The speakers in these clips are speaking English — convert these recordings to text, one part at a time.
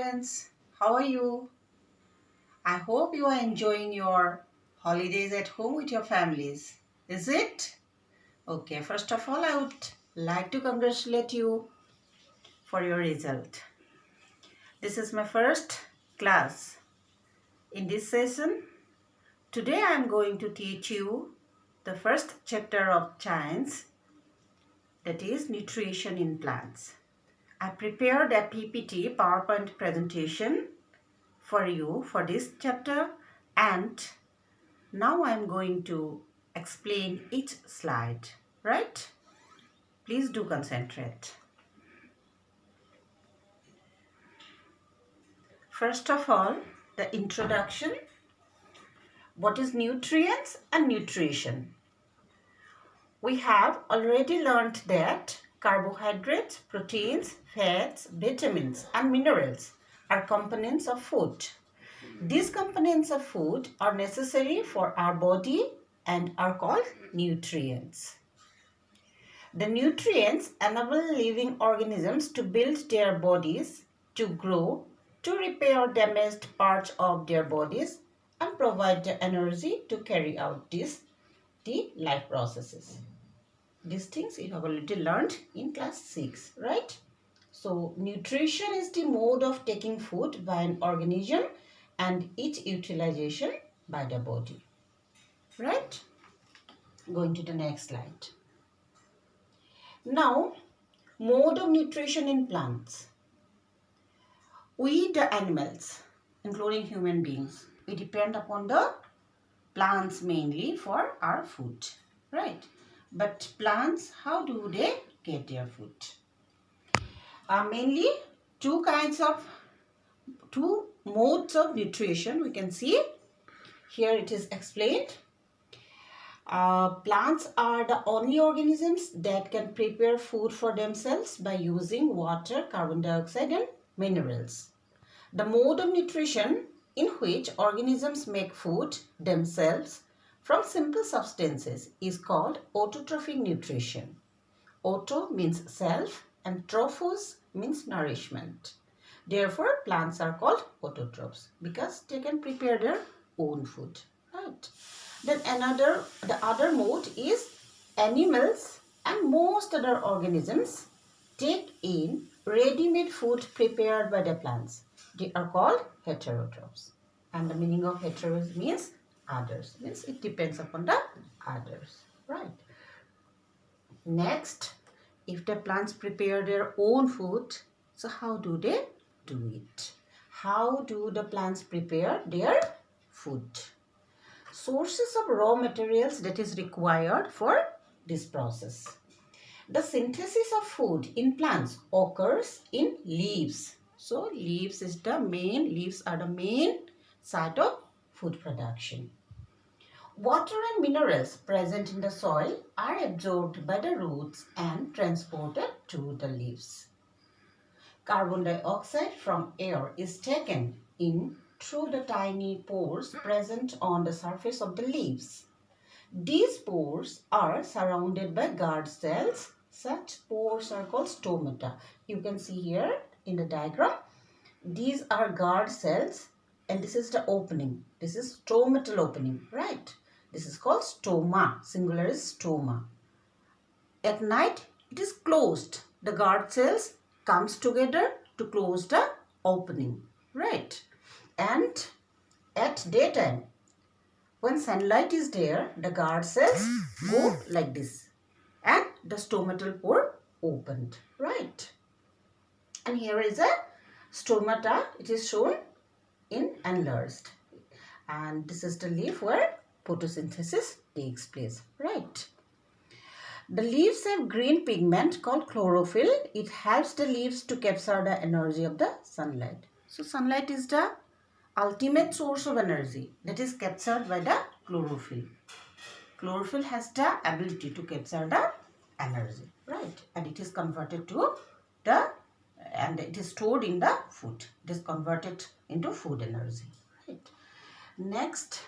students, how are you? I hope you are enjoying your holidays at home with your families. Is it? Okay, first of all, I would like to congratulate you for your result. This is my first class. In this session, today I am going to teach you the first chapter of science, that is nutrition in plants. I prepared a PPT PowerPoint presentation for you for this chapter, and now I am going to explain each slide, right? Please do concentrate. First of all, the introduction. What is nutrients and nutrition? We have already learned that carbohydrates, proteins, fats, vitamins and minerals are components of food. These components of food are necessary for our body and are called nutrients. The nutrients enable living organisms to build their bodies, to grow, to repair damaged parts of their bodies, and provide the energy to carry out the life processes. These things you have already learned in class 6, right? So, nutrition is the mode of taking food by an organism and its utilization by the body, right? Going to the next slide. Now, mode of nutrition in plants. We, the animals, including human beings, we depend upon the plants mainly for our food, right? But plants, how do they get their food? Mainly two modes of nutrition we can see. Here it is explained. Plants are the only organisms that can prepare food for themselves by using water, carbon dioxide and minerals. The mode of nutrition in which organisms make food themselves from simple substances is called autotrophic nutrition. Auto means self and trophos means nourishment. Therefore, plants are called autotrophs because they can prepare their own food. Right? Then the other mode is animals and most other organisms take in ready-made food prepared by the plants. They are called heterotrophs. And the meaning of heteros means others. Means it depends upon the others. Right? Next, if the plants prepare their own food, so how do they do it? How do the plants prepare their food? Sources of raw materials that is required for this process. The synthesis of food in plants occurs in leaves. So leaves are the main site of food production. Water and minerals present in the soil are absorbed by the roots and transported to the leaves. Carbon dioxide from air is taken in through the tiny pores present on the surface of the leaves. These pores are surrounded by guard cells. Such pores are called stomata. You can see here in the diagram. These are guard cells and this is the opening. This is stomatal opening, right? This is called stoma. Singular is stoma. At night, it is closed. The guard cells comes together to close the opening, right? And at daytime, when sunlight is there, the guard cells go like this and the stomatal pore opened, right? And here is a stomata. It is shown in enlarged. And this is the leaf where photosynthesis takes place, right? The leaves have green pigment called chlorophyll. It helps the leaves to capture the energy of the sunlight. So sunlight is the ultimate source of energy that is captured by the chlorophyll. Chlorophyll has the ability to capture the energy, right? And it is converted to and it is stored in the food. It is converted into food energy, right? Next,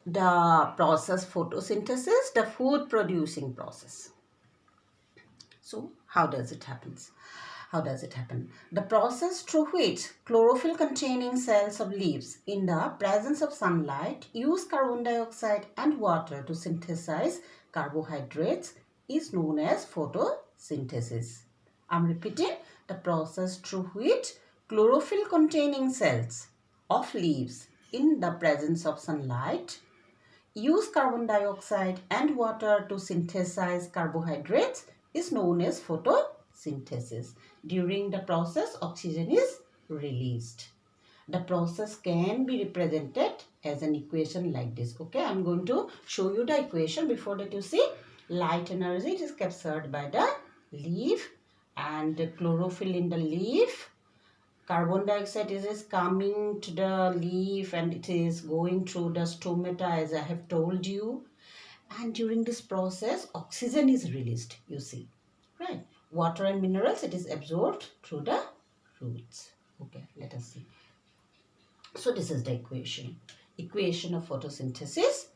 the process photosynthesis, the food producing process. So how does it happen? How does it happen? The process through which chlorophyll containing cells of leaves in the presence of sunlight use carbon dioxide and water to synthesize carbohydrates is known as photosynthesis. I'm repeating, the process through which chlorophyll containing cells of leaves in the presence of sunlight use carbon dioxide and water to synthesize carbohydrates is known as photosynthesis. During the process, oxygen is released. The process can be represented as an equation like this. Okay, I'm going to show you the equation. Before that, you see, light energy, it is captured by the leaf, and the chlorophyll in the leaf. Carbon dioxide is coming to the leaf and it is going through the stomata, as I have told you. And during this process, oxygen is released, you see. Right? Water and minerals, it is absorbed through the roots. Okay, let us see. So this is the equation. Equation of photosynthesis.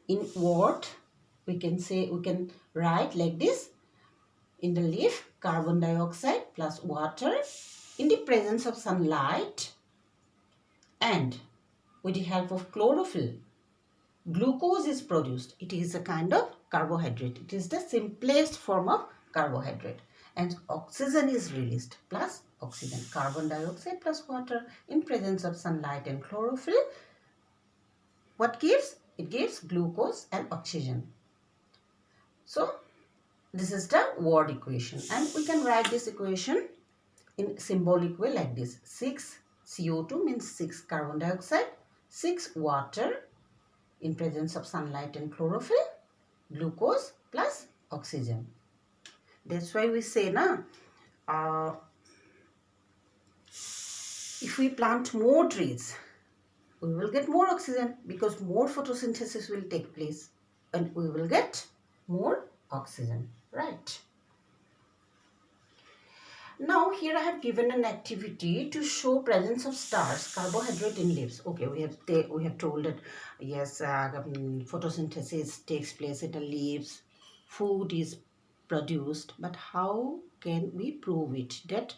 In word, we can write like this. In the leaf, carbon dioxide plus water in the presence of sunlight and with the help of chlorophyll, glucose is produced. It is a kind of carbohydrate. It is the simplest form of carbohydrate. And oxygen is released plus oxygen. Carbon dioxide plus water in presence of sunlight and chlorophyll. What gives? It gives glucose and oxygen. So this is the word equation. And we can write this equation in symbolic way like this. 6 CO2 means 6 carbon dioxide, 6 water in presence of sunlight and chlorophyll, glucose plus oxygen. That's why we say if we plant more trees, we will get more oxygen because more photosynthesis will take place and we will get more oxygen, right? Now here I have given an activity to show presence of stars, carbohydrate in leaves. Okay, we have told that yes, photosynthesis takes place in the leaves, food is produced, but how can we prove it that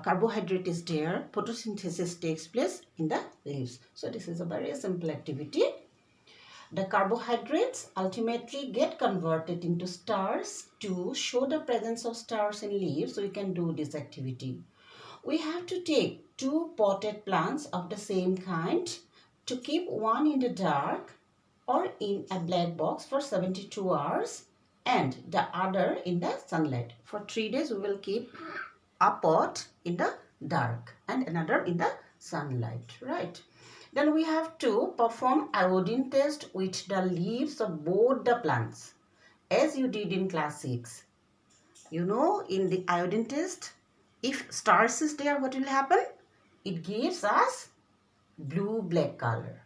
carbohydrate is there, photosynthesis takes place in the leaves? So this is a very simple activity. The carbohydrates ultimately get converted into stars to show the presence of stars in leaves. So we can do this activity. We have to take 2 potted plants of the same kind to keep one in the dark or in a black box for 72 hours and the other in the sunlight. For 3 days we will keep a pot in the dark and another in the sunlight, right? Then we have to perform iodine test with the leaves of both the plants as you did in class 6. You know, in the iodine test, if stars is there, what will happen? It gives us blue-black color.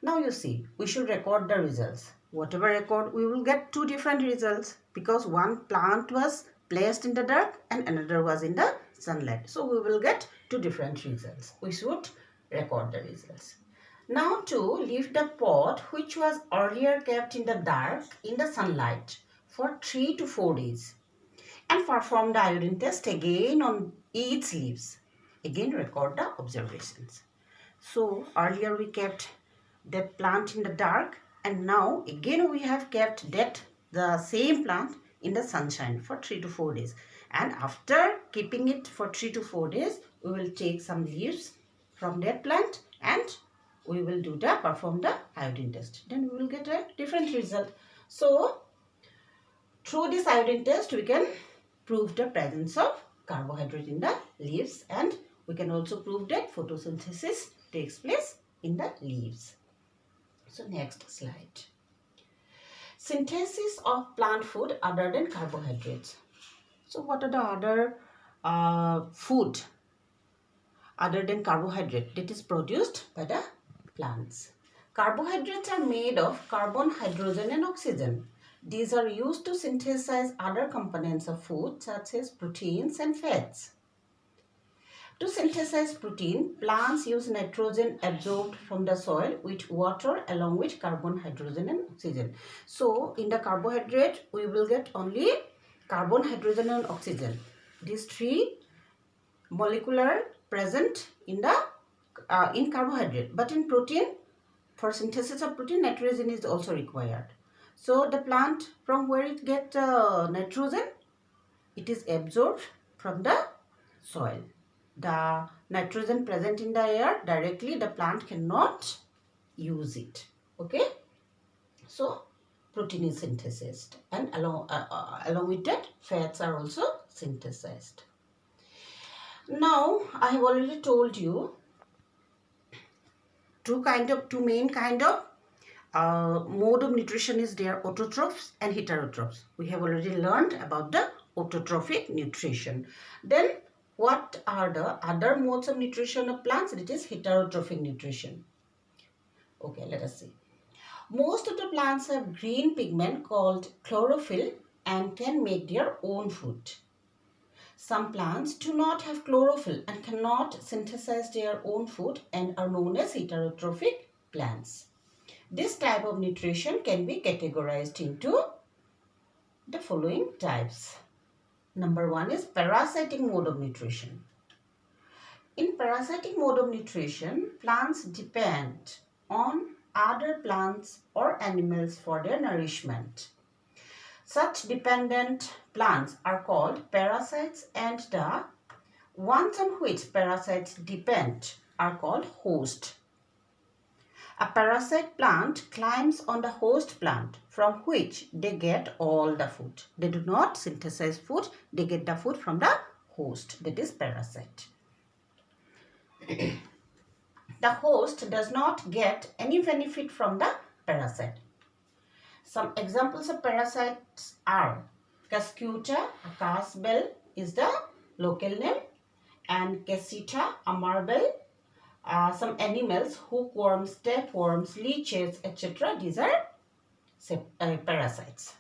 Now you see, we should record the results. Whatever record, we will get 2 different results because one plant was placed in the dark and another was in the sunlight. So we will get 2 different results. We should record the results. Now to leave the pot which was earlier kept in the dark in the sunlight for 3 to 4 days and perform the iodine test again on each leaves. Again record the observations. So earlier we kept that plant in the dark and now again we have kept the same plant in the sunshine for 3 to 4 days. And after keeping it for 3 to 4 days, we will take some leaves from that plant and we will perform the iodine test. Then we will get a different result. So through this iodine test we can prove the presence of carbohydrate in the leaves and we can also prove that photosynthesis takes place in the leaves. So next slide. Synthesis of plant food other than carbohydrates. So what are the other food other than carbohydrate that is produced by the plants? Carbohydrates are made of carbon, hydrogen and oxygen. These are used to synthesize other components of food such as proteins and fats. To synthesize protein, plants use nitrogen absorbed from the soil with water along with carbon, hydrogen and oxygen. So in the carbohydrate, we will get only carbon, hydrogen and oxygen. These three molecular present in the in carbohydrate, but in protein, for synthesis of protein, nitrogen is also required. So the plant, from where it get nitrogen, it is absorbed from the soil. The nitrogen present in the air directly, the plant cannot use it. Okay, so protein is synthesized, and along with that, fats are also synthesized. Now I have already told you two main kind of mode of nutrition is there: autotrophs and heterotrophs. We have already learned about the autotrophic nutrition. Then what are the other modes of nutrition of plants? It is heterotrophic nutrition. Okay, let us see. Most of the plants have green pigment called chlorophyll and can make their own food. Some plants do not have chlorophyll and cannot synthesize their own food and are known as heterotrophic plants. This type of nutrition can be categorized into the following types. Number one is parasitic mode of nutrition. In parasitic mode of nutrition, plants depend on other plants or animals for their nourishment. Such dependent plants are called parasites, and the ones on which parasites depend are called host. A parasite plant climbs on the host plant from which they get all the food. They do not synthesize food, they get the food from the host, that is parasite. The host does not get any benefit from the parasite. Some examples of parasites are Cuscuta, a casbell is the local name, and Cassita, a marble. Some animals, hookworms, tapeworms, leeches, etc. These are parasites.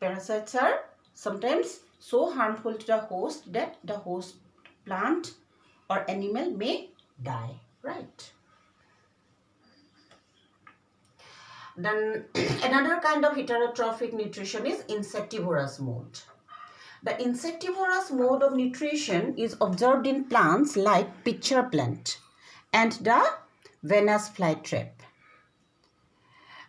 Parasites are sometimes so harmful to the host that the host plant or animal may die, right? Then another kind of heterotrophic nutrition is insectivorous mode. The insectivorous mode of nutrition is observed in plants like pitcher plant and the Venus flytrap.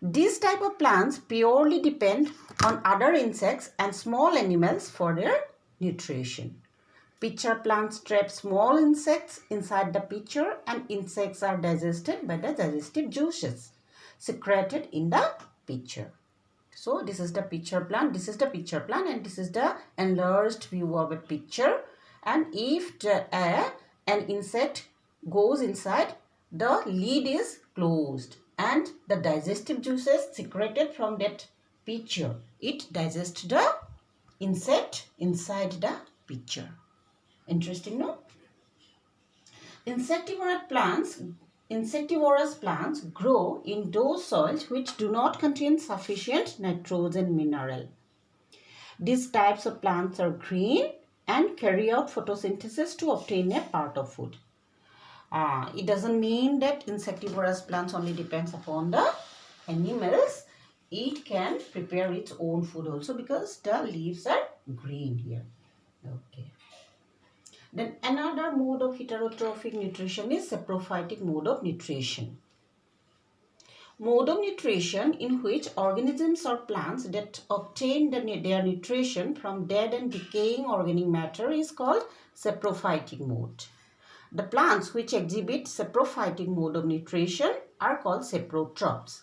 These type of plants purely depend on other insects and small animals for their nutrition. Pitcher plants trap small insects inside the pitcher, and insects are digested by the digestive juices secreted in the pitcher. So this is the pitcher plant, this is the pitcher plant, and this is the enlarged view of a pitcher. And if an insect goes inside, the lid is closed and the digestive juices secreted from that pitcher, it digests the insect inside the pitcher. Interesting, no? Insectivorous plants grow in those soils which do not contain sufficient nitrogen mineral. These types of plants are green and carry out photosynthesis to obtain a part of food. It doesn't mean that insectivorous plants only depends upon the animals. It can prepare its own food also because the leaves are green here. Okay. Then another mode of heterotrophic nutrition is saprophytic mode of nutrition. Mode of nutrition in which organisms or plants that obtain their nutrition from dead and decaying organic matter is called saprophytic mode. The plants which exhibit saprophytic mode of nutrition are called saprotrophs.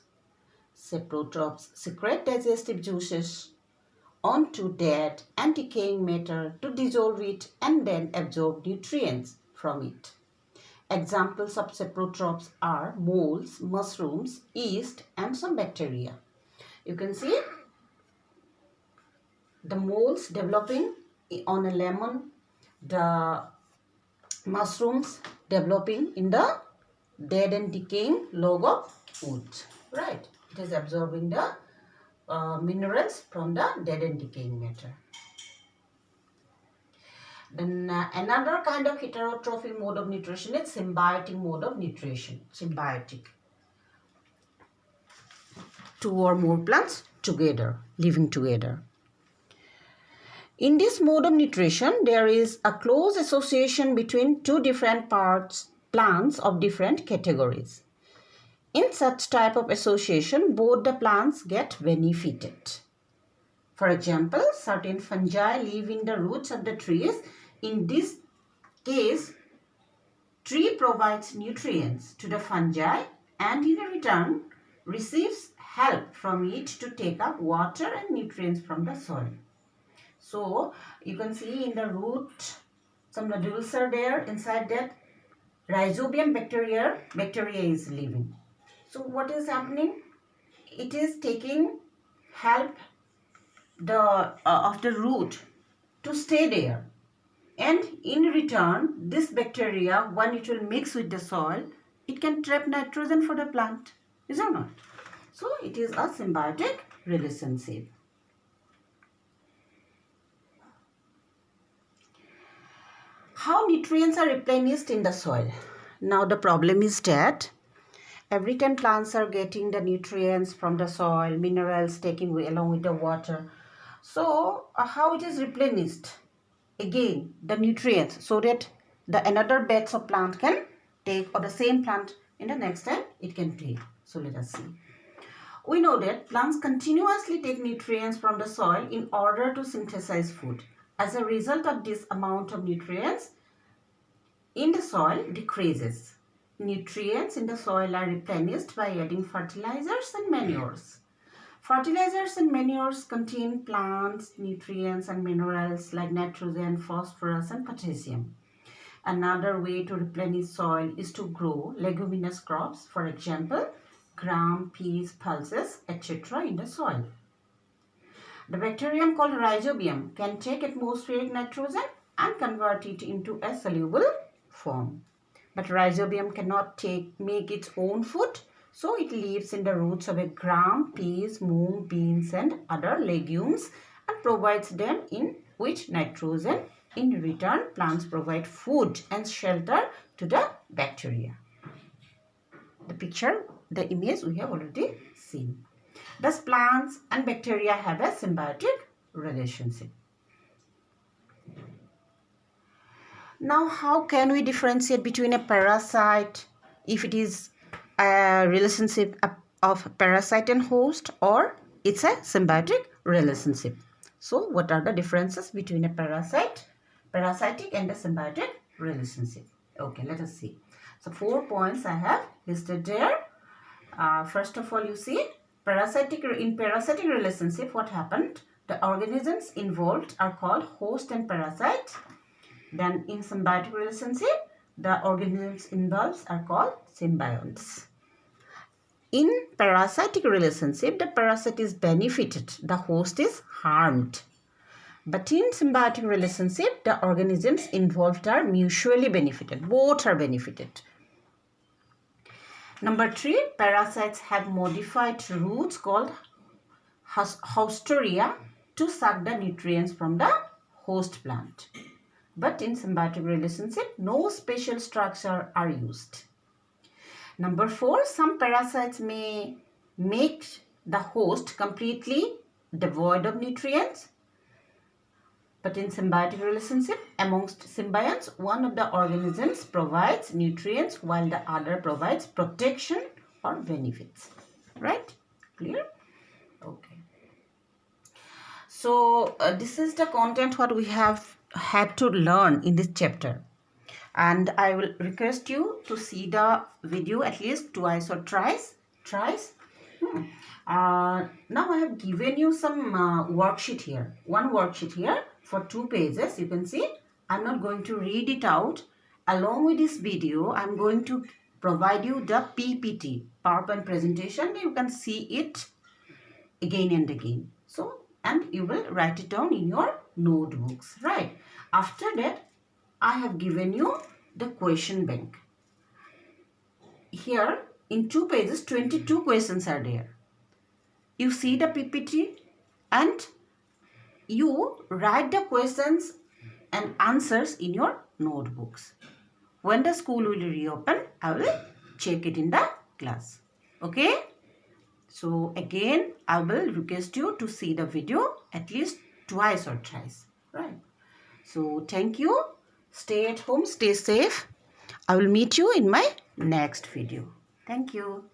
Saprotrophs secrete digestive juices onto dead and decaying matter to dissolve it and then absorb nutrients from it. Examples of saprotrophs are moles, mushrooms, yeast, and some bacteria. You can see the moles developing on a lemon, the mushrooms developing in the dead and decaying log of wood. Right? It is absorbing the minerals from the dead and decaying matter. Then another kind of heterotrophic mode of nutrition is symbiotic mode of nutrition. Symbiotic. Two or more plants together, living together. In this mode of nutrition, there is a close association between two different plants of different categories. In such type of association, both the plants get benefited. For example, certain fungi live in the roots of the trees. In this case, tree provides nutrients to the fungi and in return receives help from it to take up water and nutrients from the soil. So you can see in the root some nodules are there. Inside that Rhizobium bacteria is living. So what is happening? It is taking help of the root to stay there, and in return this bacteria, when it will mix with the soil, it can trap nitrogen for the plant, is or not? So it is a symbiotic relationship. How nutrients are replenished in the soil? Now the problem is that every time plants are getting the nutrients from the soil, minerals taking along with the water. So how it is replenished? Again, the nutrients, so that the another batch of plant can take, or the same plant in the next time it can take. So let us see. We know that plants continuously take nutrients from the soil in order to synthesize food. As a result of this, amount of nutrients in the soil decreases. Nutrients in the soil are replenished by adding fertilizers and manures. Fertilizers and manures contain plants, nutrients and minerals like nitrogen, phosphorus and potassium. Another way to replenish soil is to grow leguminous crops, for example, gram, peas, pulses, etc. in the soil. The bacterium called Rhizobium can take atmospheric nitrogen and convert it into a soluble form. But Rhizobium cannot make its own food. So it lives in the roots of a gram, peas, mung, beans and other legumes and provides them with nitrogen. In return, plants provide food and shelter to the bacteria. The image we have already seen. Thus, plants and bacteria have a symbiotic relationship. Now, how can we differentiate between a parasite, if it is a relationship of parasite and host, or it's a symbiotic relationship? So what are the differences between a parasitic and a symbiotic relationship? Okay, let us see. So 4 points I have listed there. First of all, you see in parasitic relationship, what happened? The organisms involved are called host and parasite. Then in symbiotic relationship, the organisms involved are called symbionts. In parasitic relationship, the parasite is benefited, the host is harmed. But in symbiotic relationship, the organisms involved are mutually benefited. Both are benefited. Number 3, parasites have modified roots called haustoria to suck the nutrients from the host plant. But in symbiotic relationship, no special structure are used. Number 4, some parasites may make the host completely devoid of nutrients. But in symbiotic relationship, amongst symbionts, one of the organisms provides nutrients while the other provides protection or benefits. Right? Clear? Okay. So this is the content what we have had to learn in this chapter. And I will request you to see the video at least twice or thrice. Now I have given you some worksheet here. One worksheet here for 2 pages. You can see I'm not going to read it out. Along with this video, I'm going to provide you the PPT, PowerPoint presentation. You can see it again and again. So, and you will write it down in your notebooks, right? After that, I have given you the question bank. Here in 2 pages, 22 questions are there. You see the PPT and you write the questions and answers in your notebooks. When the school will reopen, I will check it in the class. Okay? So again, I will request you to see the video at least twice or thrice. right? So thank you. Stay at home, stay safe. I will meet you in my next video. Thank you.